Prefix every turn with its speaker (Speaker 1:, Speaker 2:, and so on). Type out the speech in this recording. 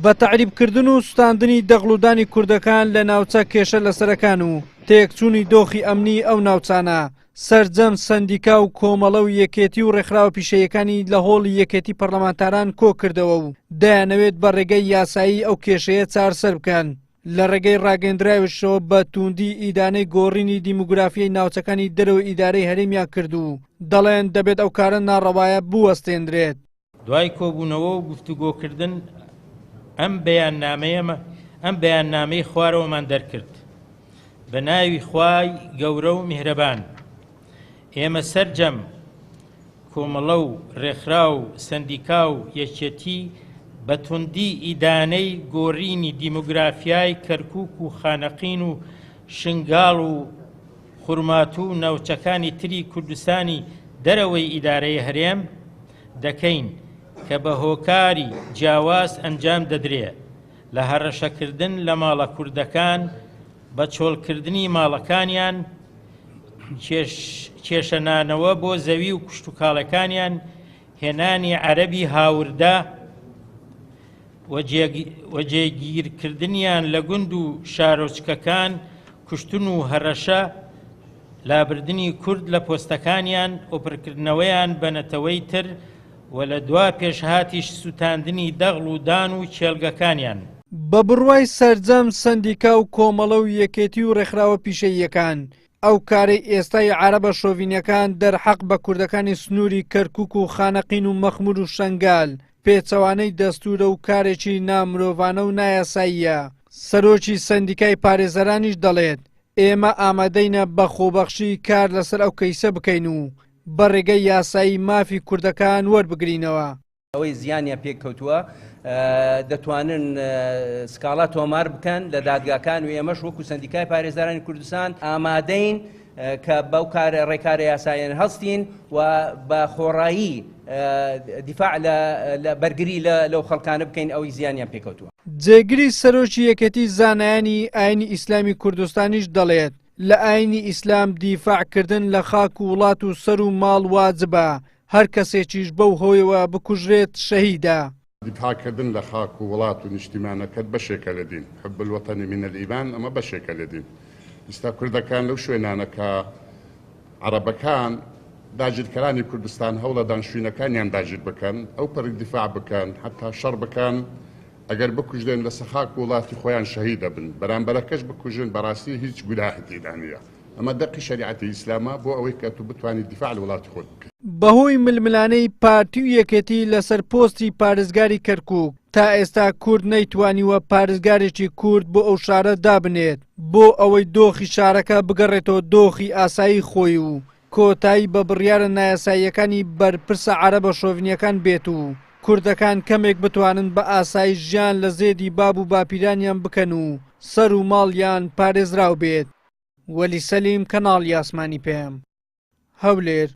Speaker 1: بە تعریبکردن و سوتاندنی دەغڵودانی کوردەکان لە ناوچە کێشە لەسەرەکان و تێکچوونی دۆخی ئەمنی ئەو ناوچانە سەرجەم سەندیکا و کۆمەڵە و یەکێتی و ڕێکخراوە پیشەیەکانی لە هۆڵی یەکێتی پەرلەمانتاران کۆ کردەوە و دەیانەوێت بە ڕێگەی یاسایی ئەو کێشەیە چارەسەر بکەن لە ڕێگەی ڕاگەندراویشەوە بە توندی ئیدانەی گۆڕینی دیموگرافیای ناوچەکانی دەرەوە ئیدارەی هەرێمیان کردو دەڵێن دەبێت ئەو کارە ناڕەوایە بوەستێنرێت.
Speaker 2: دوای کۆبوونەوە و گفتوگۆکردن ئەم بەیاننامەی خوارەوەمان دەرکرد بە ناوی خوای گەورە و میهرەبان. ئێمە سەرجەم کۆمەڵە و ڕێکخرا و سەندیکا و یەکێتی بە توندی ئیدانەی گۆڕینی دیموگرافیای کەرکووک و خانەقین و شنگاڵ و خورماتوو و ناوچەکانی تری کوردستانی دەرەوەی ئیدارەی هەرێم دەکەین کە بە هۆکاری جیاواز ئەنجام دەدرێت لە هەڕەشەکردن لە ماڵە کوردەکان بە چۆڵکردنی ماڵەکانیان کێشەنانەوە بۆ زەوی و کشتتوکاڵەکانیان هێنانی عەرەبی هاوردا وەجێگیرکردنیان لە گوند و شارۆچکەکان کوشتن و هەڕەشە لابردنی کورد لە پۆستەکانیان ئۆپرکردنەوەیان بە نەتەوەی تر و لە دوا پێشهاتیش سوتاندنی دەغڵ و دان و چێلگەکانیان.
Speaker 1: بە بڕوای سەرجەم سەندیکا و کۆمەڵە و یەکێتی و ڕێکخراوە پیشەییەکان ئەو کارەی ئێستای عەرەبە شۆڤینیەکان دەرحەق بە کوردەکانی سنووری کەرکووک و خانەقین و مەخمور و شەنگال پێچەوانەی دەستورە و کارێکی نامرۆڤانە و نایاساییە. سەرۆکی سەندیکای پارێزەرانیش دەڵێت ئێمە ئامادەینە بە خۆبەخشی کار لەسەر ئەو کەیسە بکەین و بە ڕێگەی یاسایی مافی کوردەکان وەربگرینەوە.
Speaker 3: ئەوەی زیانیان پێککەوتووە دەتوانن سکاڵا تۆمار بکەن لە دادگاکان و ئێمەش وەکو سەندیکای پارێزەرانی کوردستان ئامادەین کە بەو کارە ڕێکارە یاساییان هەستین و بە خۆڕایی دیفاع لە بەرگری لەو خەڵکانە بکەین ئەوەی زیانیان پێکەوتووە.
Speaker 1: جێگری سەرۆکی یەکێتی زانایانی ئاینی ئیسلامی کوردستانیش دەڵێت لە ئاینی ئیسلام دیفاعکردن لە خاک و وڵات و سەر و ماڵ واجبە هەر کەسێکیش بەو هۆیەوە بکوژرێت شەهیدە.
Speaker 4: دیفاعکردن لە خاک و وڵات و نیشتیمانەکەت بەشێکە لە دین حب الوەتەنی من الئیمان ئەمە بەشێکە لە دین. ئێستا کوردەکان لەو شوێنانە کە عەرەبەکان داگیرکەرانی کوردستان هەوڵە دانشوینەکانیان داگیر بکەن ئەو پەرک دیفاع بکەن حتا شەڕ بکەن ئەگەر بکوژدێن لە سەخاک و وڵاتی خۆیان شەهیدە بن بەرامبەرەکەش بکوژن بەڕاستی هیچ گوناحێکی دانیە. ئەمە دەقی شەریعەتی ئیسلامە بۆ ئەوەی کە تو بتوانیت دیفاع لە وڵاتی خۆت بکەیت.
Speaker 1: بەهۆی ململانەی پارتی و یەکێتی لەسەر پۆستی پارێزگاری کەرکووک تا ئێستا کورد نەیتوانیوە پارێزگارێکی کورد بۆ ئەو شارە دابنێت بۆ ئەوەی دۆخی شارەکە بگەڕێتەوە دۆخی ئاسایی خۆی و کۆتایی بە بڕیارە نایاساییەکانی بەرپرسە عەرەبە شۆڤینیەکان بێت و کوردەکان کەمێک بتوانن بە ئاسایی ژیان لە زێدی باب و باپیرانیان بکەن و سەر و ماڵیان پارێزراو بێت. وەلی سەلیم کەناڵی ئاسمانی پێم هەولێر.